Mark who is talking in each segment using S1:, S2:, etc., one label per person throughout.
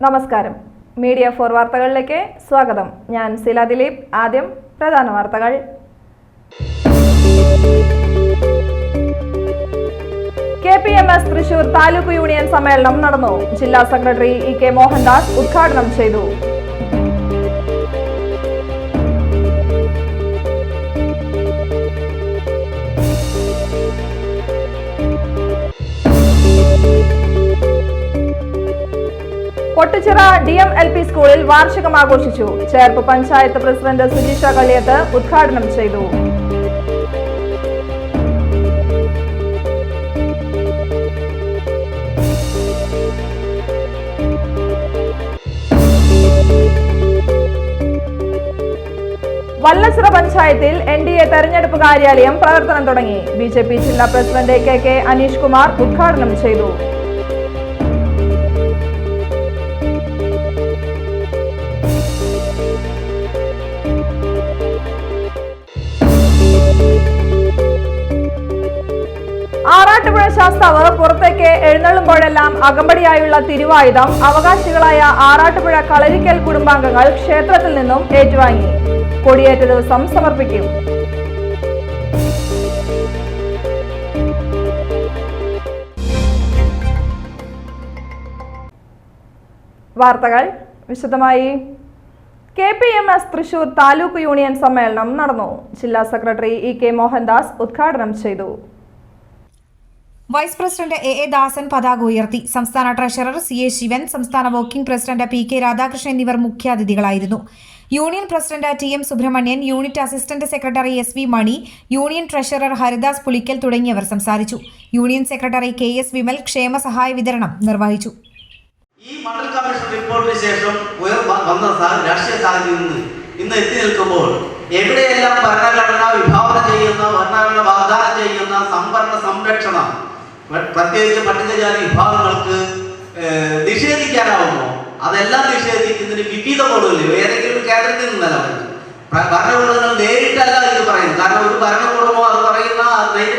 S1: നമസ്കാരം. മീഡിയ 4 വാർത്തകളിലേക്ക് സ്വാഗതം. ഞാൻ സില ദിലീപ്. ആദ്യം പ്രധാന വാർത്തകൾ. KPMS തൃശൂർ താലൂക്ക് യൂണിയൻ സമ്മേളനം നടന്നു. ജില്ലാ സെക്രട്ടറി EK മോഹൻദാസ് ഉദ്ഘാടനം ചെയ്തു. പൊട്ടുച്ചിറ DMLP സ്കൂളിൽ വാർഷികം ആഘോഷിച്ചു. ചേർപ്പ് പഞ്ചായത്ത് പ്രസിഡന്റ് സുജിഷ കള്ളിയത്ത് ഉദ്ഘാടനം ചെയ്തു. വല്ലച്ചിറ പഞ്ചായത്തിൽ NDA തെരഞ്ഞെടുപ്പ് കാര്യാലയം പ്രവർത്തനം തുടങ്ങി. BJP ജില്ലാ പ്രസിഡന്റ് KK അനീഷ് കുമാർ ഉദ്ഘാടനം ചെയ്തു. ആറാട്ടുപുഴ ശാസ്താവ് പുറത്തേക്ക് എഴുന്നള്ളുമ്പോഴെല്ലാം അകമ്പടിയായുള്ള തിരുവായുധം അവകാശികളായ ആറാട്ടുപുഴ കളരിക്കൽ കുടുംബാംഗങ്ങൾ ക്ഷേത്രത്തിൽ നിന്നും ഏറ്റുവാങ്ങി. കൊടിയേറ്റ ദിവസം സമർപ്പിക്കും. വാർത്തകൾ വിശദമായി. KPMS തൃശൂർ താലൂക്ക് യൂണിയൻ സമ്മേളനം നടന്നു. ജില്ലാ സെക്രട്ടറി EK മോഹൻദാസ് ഉദ്ഘാടനം ചെയ്തു.
S2: വൈസ് പ്രസിഡന്റ് AA ദാസൻ പതാക ഉയർത്തി. സംസ്ഥാന ട്രഷറർ CA ശിവൻ, സംസ്ഥാന വർക്കിംഗ് പ്രസിഡന്റ് PK രാധാകൃഷ്ണൻ എന്നിവർ മുഖ്യാതിഥികളായിരുന്നു. Union president TM Subramanian, unit assistant secretary SV Mani, union treasurer Haridas Pulikkal തുടങ്ങിയവർ സംസാരിച്ചു. യൂണിയൻ സെക്രട്ടറി KS വിമൽ ക്ഷേമ സഹായ വിതരണം നിർവഹിച്ചു.
S3: ഈ മണ്ഡൽ കമ്മീഷൻ റിപ്പോർട്ടിന് ശേഷം വന്ന രാഷ്ട്രീയ സാഹചര്യം ഇന്ന് എത്തി നിൽക്കുമ്പോൾ എവിടെയെല്ലാം ഭരണഘടന വിഭാവനം ചെയ്യുന്ന, ഭരണഘടന വാഗ്ദാനം ചെയ്യുന്ന സംവരണ സംരക്ഷണം പ്രത്യേകിച്ച് പട്ടികജാതി വിഭാഗങ്ങൾക്ക് നിഷേധിക്കാനാവുമോ, അതെല്ലാം നിഷേധിക്കുന്നതിന് വിവിധ മോഡുകളിൽ ഏതെങ്കിലും കേന്ദ്രത്തിൽ നിന്നല്ല പറയുന്നത്. ഭരണകൂടങ്ങൾ നേരിട്ടല്ല ഇത് പറയുന്നത്. കാരണം ഒരു ഭരണകൂടമോ അത് പറയുന്ന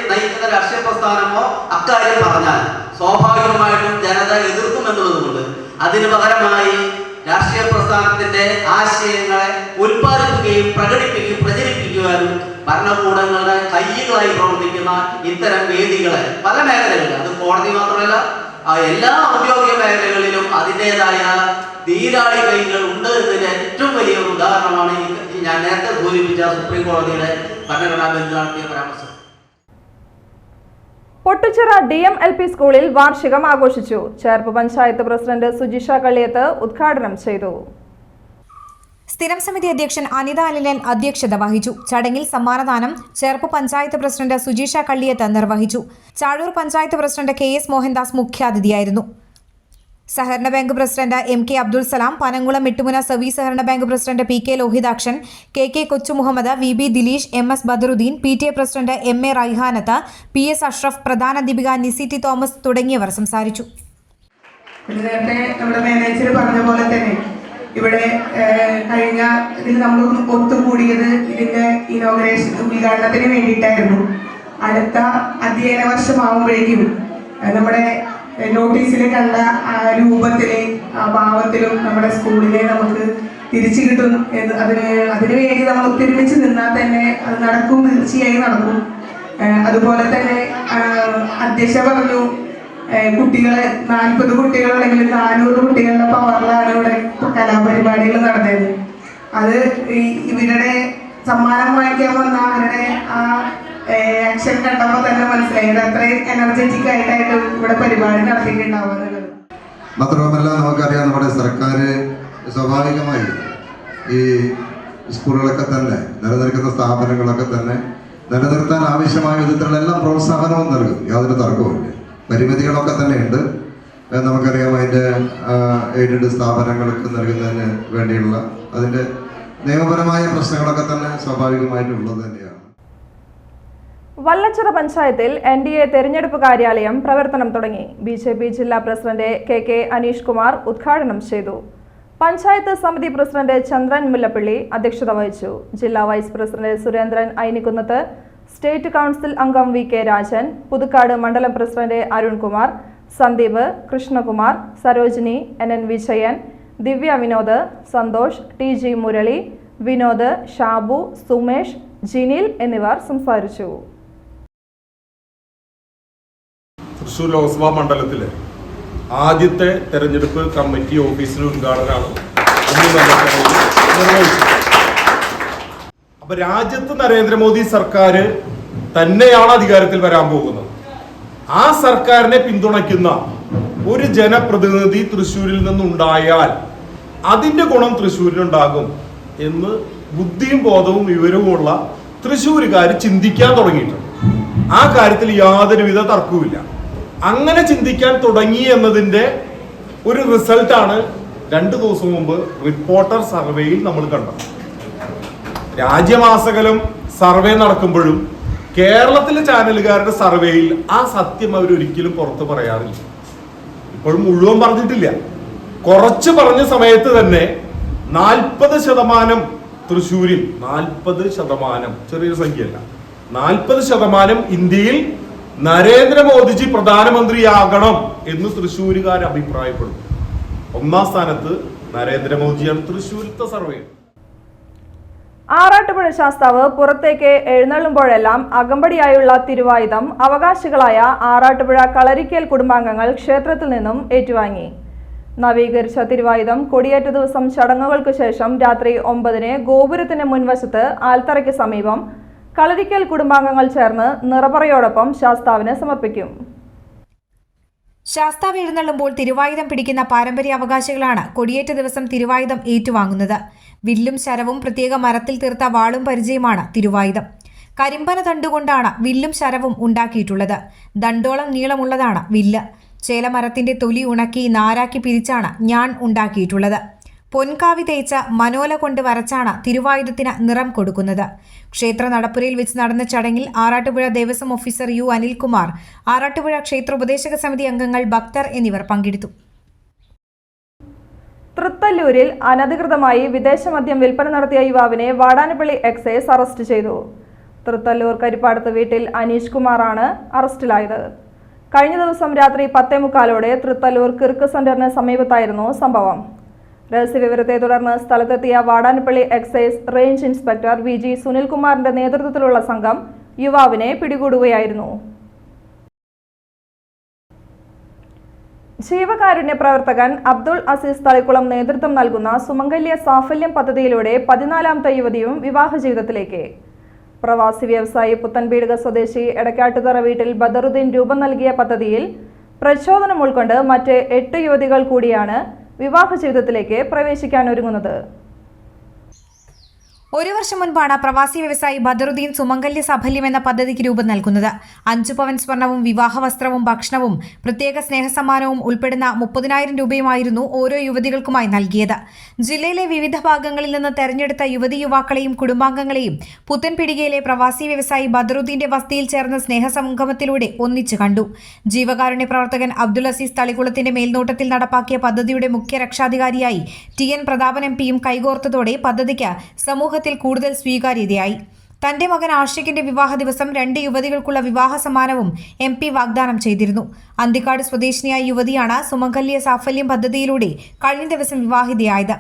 S3: നയിക്കുന്ന രാഷ്ട്രീയ പ്രസ്ഥാനമോ അക്കാര്യം പറഞ്ഞാൽ സ്വാഭാവികമായിട്ടും ജനത എതിർക്കുമെന്നുള്ളതുകൊണ്ട് അതിന് പകരമായി രാഷ്ട്രീയ പ്രസ്ഥാനത്തിന്റെ ആശയങ്ങളെ ഉൽപ്പാദിപ്പിക്കുകയും പ്രകടിപ്പിക്കുകയും പ്രചരിപ്പിക്കുവാനും ഭരണകൂടങ്ങളുടെ കൈകളായി പ്രവർത്തിക്കുന്ന ഇത്തരം വേദികളെ പല മേഖലകളിൽ, അത് കോടതി മാത്രമല്ല എല്ലാ ഔദ്യോഗിക മേഖലകളിലും അതിൻ്റെതായ ധീരാളി കൈകൾ ഉണ്ട് എന്നതിന് ഏറ്റവും വലിയ ഉദാഹരണമാണ് ഞാൻ നേരത്തെ സൂചിപ്പിച്ച സുപ്രീം കോടതിയുടെ ഭരണഘടനാ ബെഞ്ച് നടത്തിയ പരാമർശം.
S1: പൊട്ടുച്ചിറ DMLP സ്കൂളിൽ വാർഷികം ആഘോഷിച്ചു. ചേർപ്പ് പഞ്ചായത്ത് പ്രസിഡന്റ് സുജിഷ കള്ളിയത്ത് ഉദ്ഘാടനം ചെയ്തു.
S2: സ്ഥിരം സമിതി അധ്യക്ഷൻ അനിത അനിലൻ അധ്യക്ഷത വഹിച്ചു. ചടങ്ങിൽ സമ്മാനദാനം ചേർപ്പ് പഞ്ചായത്ത് പ്രസിഡന്റ് സുജിഷ കള്ളിയത്ത് നിർവഹിച്ചു. ചാഴൂർ പഞ്ചായത്ത് പ്രസിഡന്റ് KS മോഹൻദാസ് മുഖ്യാതിഥിയായിരുന്നു. സഹകരണ bank president MK Abdul Salam, Panankulam Mittumuna service സഹകരണ bank president PK Lohithakshan, KK Kochu Muhammad, VB Dileesh, MS Badaruddin, PTA president MA Raihanath, PS Ashraf, പ്രധാന അധ്യാപിക നിസി ടി തോമസ് തുടങ്ങിയവർ സംസാരിച്ചു.
S4: നേരത്തെ നമ്മുടെ മാനേജർ പറഞ്ഞ പോലെ തന്നെ ഇവിടെ കഴിഞ്ഞ ഇതിൽ നമ്മൾ ഒത്തുകൂടിയത് ഇതിന്റെ ഇനോഗ്രേഷൻ ഉദ്ഘാടനത്തിന് വേണ്ടിയിട്ടായിരുന്നു. അടുത്ത അധ്യയന വർഷമാകുമ്പോഴേക്കും നമ്മുടെ നോട്ടീസിൽ കണ്ട രൂപത്തിലെ ഭാവത്തിലും നമ്മുടെ സ്കൂളിനെ നമുക്ക് തിരിച്ചു കിട്ടും എന്ന് അതിനു വേണ്ടി നമ്മൾ ഒത്തൊരുമിച്ച് നിന്നാൽ തന്നെ അത് നടക്കും, തീർച്ചയായും നടക്കും. അതുപോലെ തന്നെ അധ്യക്ഷ പറഞ്ഞു കുട്ടികളെ 40 കുട്ടികളുണ്ടെങ്കിൽ 400 കുട്ടികളുടെ പവറിലാണ് ഇവിടെ കലാപരിപാടികൾ നടന്നത്. അത് ഇവരുടെ സമ്മാനം വാങ്ങിക്കാൻ വന്ന അവരുടെ ആ ആക്ഷൻ കണ്ടപ്പോൾ തന്നെ മനസ്സിലായി അത്രയും എനർജറ്റിക് ആയിട്ടായിട്ട് ഇവിടെ പരിപാടി നടത്തിയിട്ടുണ്ടാവുന്നത്.
S5: മാത്രവുമല്ല നമുക്കറിയാം നമ്മുടെ സർക്കാർ സ്വാഭാവികമായി ഈ സ്കൂളുകളൊക്കെ തന്നെ നിലനിൽക്കുന്ന സ്ഥാപനങ്ങളൊക്കെ തന്നെ നിലനിർത്താൻ ആവശ്യമായ വിധത്തിലുള്ള എല്ലാ പ്രോത്സാഹനവും നൽകും. യാതൊരു തർക്കവുമില്ല. പരിമിതികളൊക്കെ തന്നെയുണ്ട്. നമുക്കറിയാം അതിൻ്റെ എയ്ഡഡ് സ്ഥാപനങ്ങൾക്ക് നൽകുന്നതിന് വേണ്ടിയുള്ള അതിൻ്റെ നിയമപരമായ പ്രശ്നങ്ങളൊക്കെ തന്നെ സ്വാഭാവികമായിട്ടുള്ളത് തന്നെയാണ്.
S1: വല്ലച്ചിറ പഞ്ചായത്തിൽ NDA തെരഞ്ഞെടുപ്പ് കാര്യാലയം പ്രവർത്തനം തുടങ്ങി. BJP ജില്ലാ പ്രസിഡന്റ് KK അനീഷ് കുമാർ ഉദ്ഘാടനം ചെയ്തു. പഞ്ചായത്ത് സമിതി പ്രസിഡന്റ് ചന്ദ്രൻ മുല്ലപ്പള്ളി അധ്യക്ഷത വഹിച്ചു. ജില്ലാ vice president Surendran Ainikkunnath, state council അംഗം VK രാജൻ, പുതുക്കാട് മണ്ഡലം president Arunkumar, Sandeep, Krishnakumar, Sarojini, NN Vijayan, Divya Vinod, Santhosh, TG Murali, Vinod, Shabu, Sumesh, Jinil എന്നിവർ സംസാരിച്ചു.
S6: തൃശ്ശൂർ ലോക്സഭാ മണ്ഡലത്തിലെ ആദ്യത്തെ തെരഞ്ഞെടുപ്പ് കമ്മിറ്റി ഓഫീസിന്റെ ഉദ്ഘാടനമാണ് നിർവഹിച്ചത്. അപ്പൊ രാജ്യത്ത് നരേന്ദ്രമോദി സർക്കാർ തന്നെയാണ് അധികാരത്തിൽ വരാൻ പോകുന്നത്. ആ സർക്കാരിനെ പിന്തുണയ്ക്കുന്ന ഒരു ജനപ്രതിനിധി തൃശ്ശൂരിൽ നിന്നുണ്ടായാൽ അതിന്റെ ഗുണം തൃശ്ശൂരിനുണ്ടാകും എന്ന് ബുദ്ധിയും ബോധവും വിവരവുമുള്ള തൃശ്ശൂരുകാർ ചിന്തിക്കാൻ തുടങ്ങിയിട്ടുണ്ട്. ആ കാര്യത്തിൽ യാതൊരുവിധ തർക്കവുമില്ല. അങ്ങനെ ചിന്തിക്കാൻ തുടങ്ങി എന്നതിന്റെ ഒരു റിസൾട്ടാണ് 2 ദിവസം മുമ്പ് റിപ്പോർട്ടർ സർവേയിൽ നമ്മൾ കണ്ടത്. രാജ്യമാസകലം സർവേ നടക്കുമ്പോഴും കേരളത്തിലെ ചാനലുകാരുടെ സർവേയിൽ ആ സത്യം അവരൊരിക്കലും പുറത്ത് പറയാറില്ല. ഇപ്പോഴും മുഴുവൻ പറഞ്ഞിട്ടില്ല. കുറച്ച് പറഞ്ഞ സമയത്ത് തന്നെ 40% തൃശ്ശൂരിൽ 40%, ചെറിയൊരു സംഖ്യയല്ല, 40% ഇന്ത്യയിൽ നരേന്ദ്രമോദിജി പ്രധാനമന്ത്രിയാകണം എന്ന് തൃശ്ശൂരുകാർ അഭിപ്രായപ്പെടുന്നു. 1ാം സ്ഥാനത്ത് നരേന്ദ്രമോദിയാണ് തൃശ്ശൂരിലത്തെ സർവേ.
S1: ആറാട്ടുപുഴ ശാസ്താവ് പുറത്തേക്ക് എഴുന്നള്ളുമ്പോഴെല്ലാം അകമ്പടിയായുള്ള തിരുവായുധം അവകാശികളായ ആറാട്ടുപുഴ കളരിക്കൽ കുടുംബാംഗങ്ങൾ ക്ഷേത്രത്തിൽ നിന്നും ഏറ്റുവാങ്ങി. നവീകരിച്ച തിരുവായുധം കൊടിയേറ്റ ദിവസം ചടങ്ങുകൾക്ക് ശേഷം രാത്രി 9-ന് ഗോപുരത്തിന് മുൻവശത്ത് ആൽത്തറയ്ക്ക് സമീപം കളരിക്കൽ കുടുംബാംഗങ്ങൾ ചേർന്ന് നിറപറയോടൊപ്പം ശാസ്താവിന് സമർപ്പിക്കും.
S2: ശാസ്താവ് എഴുന്നള്ളുമ്പോൾ തിരുവായുധം പിടിക്കുന്ന പാരമ്പര്യ അവകാശികളാണ് കൊടിയേറ്റ ദിവസം തിരുവായുധം ഏറ്റുവാങ്ങുന്നത്. വില്ലും ശരവും പ്രത്യേക മരത്തിൽ തീർത്ത വാളും പരിചയമാണ് തിരുവായുധം. കരിമ്പന തണ്ടുകൊണ്ടാണ് വില്ലും ശരവും ഉണ്ടാക്കിയിട്ടുള്ളത്. ദണ്ടോളം നീളമുള്ളതാണ് വില്ല്. ചേലമരത്തിന്റെ തൊലി ഉണക്കി നാരാക്കി പിരിച്ചാണ് ഞാൺ ഉണ്ടാക്കിയിട്ടുള്ളത്. പൊൻകാവി തേച്ച മനോല കൊണ്ട് വരച്ചാണ് തിരുവായുധത്തിന് നിറം കൊടുക്കുന്നത്. ക്ഷേത്ര നടപ്പുരയിൽ വെച്ച് നടന്ന ചടങ്ങിൽ ആറാട്ടുപുഴ ദേവസ്വം ഓഫീസർ U അനിൽകുമാർ, ആറാട്ടുപുഴ ക്ഷേത്ര ഉപദേശക സമിതി അംഗങ്ങൾ, ഭക്തർ എന്നിവർ പങ്കെടുത്തു.
S1: തൃത്തല്ലൂരിൽ അനധികൃതമായി വിദേശമദ്യം വിൽപ്പന നടത്തിയ യുവാവിനെ വാടാനപ്പള്ളി എക്സൈസ് അറസ്റ്റ് ചെയ്തു. തൃത്തല്ലൂർ കരിപ്പാടത്ത് വീട്ടിൽ അനീഷ് കുമാറാണ് അറസ്റ്റിലായത്. കഴിഞ്ഞ ദിവസം രാത്രി 10:45 തൃത്തല്ലൂർ കിർക്ക് സെന്ററിന് സമീപത്തായിരുന്നു സംഭവം. രഹസ്യവിവരത്തെ തുടർന്ന് സ്ഥലത്തെത്തിയ Vadanappally excise range inspector VG സുനിൽകുമാറിന്റെ നേതൃത്വത്തിലുള്ള സംഘം യുവാവിനെ പിടികൂടുകയായിരുന്നു. ജീവകാരുണ്യ പ്രവർത്തകൻ അബ്ദുൾ അസീസ് തളിക്കുളം നേതൃത്വം നൽകുന്ന സുമംഗല്യ സാഫല്യം പദ്ധതിയിലൂടെ 14ാമത്തെ യുവതിയും വിവാഹ ജീവിതത്തിലേക്ക്. പ്രവാസി വ്യവസായി പുത്തൻപീടുക സ്വദേശി എടക്കാട്ടുതറ വീട്ടിൽ ബദറുദ്ദീൻ രൂപം നൽകിയ പദ്ധതിയിൽ പ്രചോദനം ഉൾക്കൊണ്ട് മറ്റ് 8 യുവതികൾ കൂടിയാണ് വിവാഹ ജീവിതത്തിലേക്ക് പ്രവേശിക്കാനൊരുങ്ങുന്നത്.
S2: 1 വർഷം മുൻപാണ് പ്രവാസി വ്യവസായി ബദറുദ്ദീൻ സുമംഗല്യ സാഫല്യം എന്ന പദ്ധതിക്ക് രൂപം നൽകുന്നത്. 5 പവൻ സ്വർണവും വിവാഹ വസ്ത്രവും ഭക്ഷണവും പ്രത്യേക സ്നേഹസമ്മാനവും ഉൾപ്പെടുന്ന 30,000 രൂപയുമായിരുന്നു ഓരോ യുവതികൾക്കുമായി നൽകിയത്. ജില്ലയിലെ വിവിധ ഭാഗങ്ങളിൽ നിന്ന് തെരഞ്ഞെടുത്ത യുവതി യുവാക്കളെയും കുടുംബാംഗങ്ങളെയും പുത്തൻപിടികയിലെ പ്രവാസി വ്യവസായി ബദറുദ്ദീന്റെ വസതിയിൽ ചേർന്ന സ്നേഹസംഗമത്തിലൂടെ ഒന്നിച്ചു കണ്ടു. ജീവകാരുണ്യ പ്രവർത്തകൻ അബ്ദുൾ അസീസ് തളിക്കുളത്തിന്റെ മേൽനോട്ടത്തിൽ നടപ്പാക്കിയ പദ്ധതിയുടെ മുഖ്യ രക്ഷാധികാരിയായി TN പ്രതാപൻ MPയും കൈകോർത്തതോടെ പദ്ധതിക്ക് സമൂഹത്തിൽ കൂടുതൽ സ്വീകാര്യതയായി. തന്റെ മകൻ ആഷിഖിന്റെ വിവാഹ ദിവസം 2 യുവതികൾക്കുള്ള വിവാഹ സമ്മാനവും MP വാഗ്ദാനം ചെയ്തിരുന്നു. അന്തിക്കാട് സ്വദേശിനിയായ യുവതിയാണ് സുമംഗല്യ സാഫല്യം പദ്ധതിയിലൂടെ കഴിഞ്ഞ ദിവസം വിവാഹിതയായത്.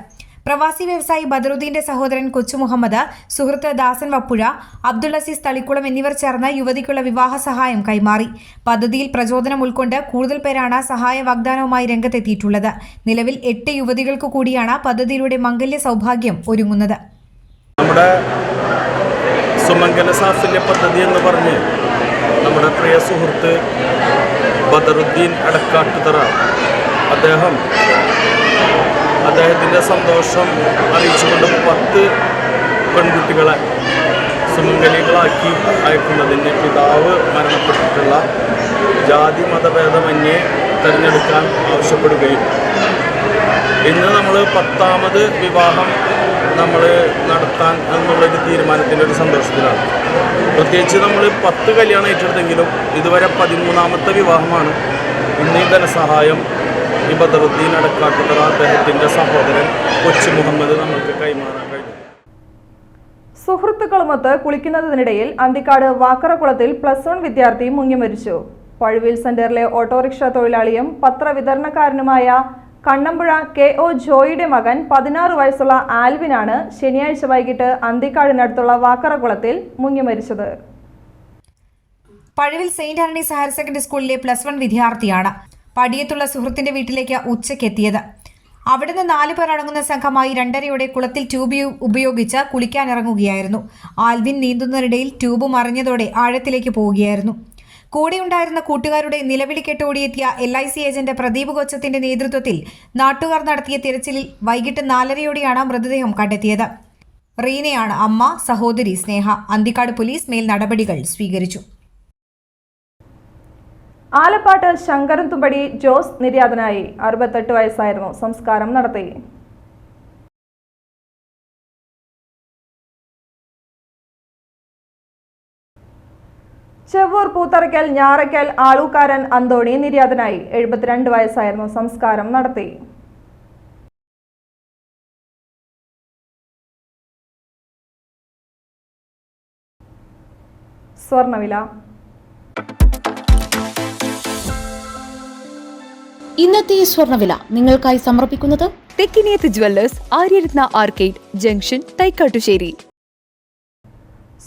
S2: പ്രവാസി വ്യവസായി ബദറുദ്ദീന്റെ സഹോദരൻ കൊച്ചു മുഹമ്മദ്, സുഹൃത്ത് ദാസൻ വപ്പുഴ, അബ്ദുൾ അസീസ് തളിക്കുളം എന്നിവർ ചേർന്ന് യുവതിക്കുള്ള വിവാഹ സഹായം കൈമാറി. പദ്ധതിയിൽ പ്രചോദനം ഉൾക്കൊണ്ട് കൂടുതൽ പേരാണ് സഹായ വാഗ്ദാനവുമായി രംഗത്തെത്തിയിട്ടുള്ളത്. നിലവിൽ 8 യുവതികൾക്ക് കൂടിയാണ് പദ്ധതിയിലൂടെ മംഗല്യ സൗഭാഗ്യം ഒരുങ്ങുന്നത്.
S7: നമ്മുടെ സുമംഗല സാഫല്യ പദ്ധതി എന്ന് പറഞ്ഞ് നമ്മുടെ പ്രിയ സുഹൃത്ത് ബദറുദ്ദീൻ എടക്കാട്ടുതറ അദ്ദേഹത്തിൻ്റെ സന്തോഷം അറിയിച്ചുകൊണ്ട് 10 പെൺകുട്ടികളെ സുമംഗലികളാക്കി അയക്കുന്നതിന് പിതാവ് മരണപ്പെട്ടിട്ടുള്ള ജാതി മതഭേദമന്യേ തിരഞ്ഞെടുക്കാൻ ആവശ്യപ്പെടുകയും ഇന്ന് നമ്മൾ 10ാമത് വിവാഹം നമ്മൾ നടത്താൻ എന്നുള്ളൊരു തീരുമാനത്തിൻ്റെ ഒരു സന്തോഷത്തിലാണ്. പ്രത്യേകിച്ച് നമ്മൾ 10 കല്യാണം ഏറ്റെടുത്തെങ്കിലും ഇതുവരെ 13ാമത്തെ വിവാഹമാണ്. ഇന്ന് ഈ ധനസഹായം ഈ ബദറുദ്ദീൻ എടക്കാട്ടുതറ അദ്ദേഹത്തിൻ്റെ സഹോദരൻ കൊച്ചു മുഹമ്മദ് നമുക്ക് കൈമാറാൻ കഴിഞ്ഞു.
S1: സുഹൃത്തുക്കളുമൊത്ത് കുളിക്കുന്നതിനിടയിൽ അന്തിക്കാട് വാക്കറക്കുളത്തിൽ +1 വിദ്യാർത്ഥി മുങ്ങി മരിച്ചു. പഴുവിൽ സെന്ററിലെ ഓട്ടോറിക്ഷ തൊഴിലാളിയും പത്രവിതരണക്കാരനുമായ കണ്ണമ്പുഴ KO ജോയിയുടെ മകൻ 16 വയസ്സുള്ള ആൽവിനാണ് ശനിയാഴ്ച വൈകിട്ട് അന്തിക്കാടിനടുത്തുള്ള വാക്കറക്കുളത്തിൽ മുങ്ങി മരിച്ചത്.
S2: Pazhuvil saint Antony's higher secondary സ്കൂളിലെ +1 വിദ്യാർത്ഥിയാണ് പടിയത്തുള്ള സുഹൃത്തിന്റെ വീട്ടിലേക്ക് ഉച്ചയ്ക്കെത്തിയത്. അവിടുന്ന് 4 പേർ അടങ്ങുന്ന സംഘമായി 2:30 കുളത്തിൽ ട്യൂബ് ഉപയോഗിച്ച് കുളിക്കാനിറങ്ങുകയായിരുന്നു. ആൽവിൻ നീന്തുന്നതിനിടയിൽ ട്യൂബ് മറിഞ്ഞതോടെ ആഴത്തിലേക്ക് പോവുകയായിരുന്നു. കൂടെയുണ്ടായിരുന്ന കൂട്ടുകാരുടെ നിലവിളി കേട്ടോടിയെത്തിയ LIC ഏജന്റ് പ്രദീപ് കൊച്ചത്തിന്റെ നേതൃത്വത്തിൽ നാട്ടുകാർ നടത്തിയ തിരച്ചിലിൽ വൈകിട്ട് 4:30 മൃതദേഹം കണ്ടെത്തിയത്. റീനയാണ് അമ്മ. സഹോദരി സ്നേഹ. അന്തിക്കാട് പോലീസ് മേൽ നടപടികൾ സ്വീകരിച്ചു.
S1: ആലപ്പാട്ട് ശങ്കരൻതുമ്പടി ജോസ് നിര്യാതനായി. 68 വയസ്സായിരുന്നു. സംസ്കാരം നടത്തി. ചെവ്വൂർ പൂത്തറയ്ക്കൽ ഞാറയ്ക്കൽ ആളൂക്കാരൻ അന്തോണി നിര്യാതനായി. 72 വയസ്സായിരുന്നു. സംസ്കാരം നടത്തി. സ്വർണ്ണവില.
S8: ഇന്നത്തെ സ്വർണ്ണവില നിങ്ങൾക്കായി സമർപ്പിക്കുന്നത്
S9: Thekkiniyath jewellers, Aryaratna arcade junction, Thaikkattussery.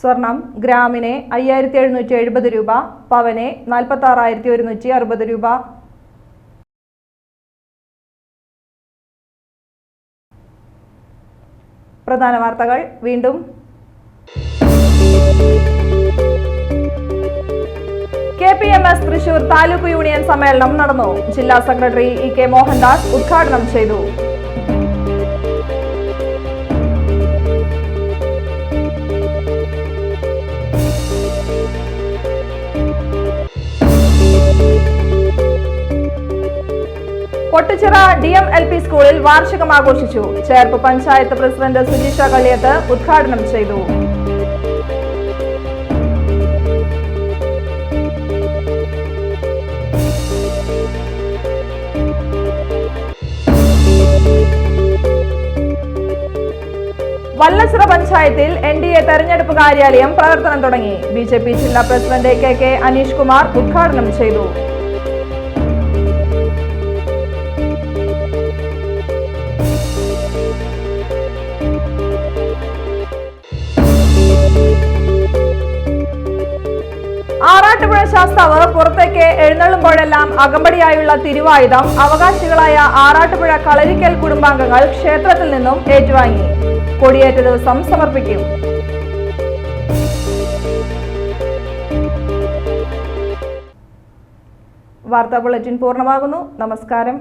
S1: സ്വർണം ഗ്രാമിന് 5770 രൂപ, പവന് 46,160 രൂപ. പ്രധാന വാർത്തകൾ വീണ്ടും. KPMS തൃശൂർ താലൂക്ക് യൂണിയൻ സമ്മേളനം നടന്നു. ജില്ലാ സെക്രട്ടറി EK മോഹൻദാസ് ഉദ്ഘാടനം ചെയ്തു. പൊട്ടിച്ചിറ DMLP സ്കൂളിൽ വാർഷികം ആഘോഷിച്ചു. ചേർപ്പ് പഞ്ചായത്ത് പ്രസിഡന്റ് സുജീഷ കള്ളിയത്ത് ഉദ്ഘാടനം ചെയ്തു. വല്ലച്ചിറ പഞ്ചായത്തിൽ NDA തെരഞ്ഞെടുപ്പ് കാര്യാലയം പ്രവർത്തനം തുടങ്ങി. BJP ജില്ലാ പ്രസിഡന്റ് KK അനീഷ് കുമാർ ഉദ്ഘാടനം ചെയ്തു. ആറാട്ടുപുഴ ശാസ്താവ് പുറത്തേക്ക് എഴുന്നള്ളുമ്പോഴെല്ലാം അകമ്പടിയായുള്ള തിരുവായുധം അവകാശികളായ ആറാട്ടുപുഴ കളരിക്കൽ കുടുംബാംഗങ്ങൾ ക്ഷേത്രത്തിൽ നിന്നും ഏറ്റുവാങ്ങി. കൊടിയേറ്റ ദിവസം സമർപ്പിക്കും. വാർത്താ ബുള്ളറ്റിൻ പൂർണ്ണമാകുന്നു. നമസ്കാരം.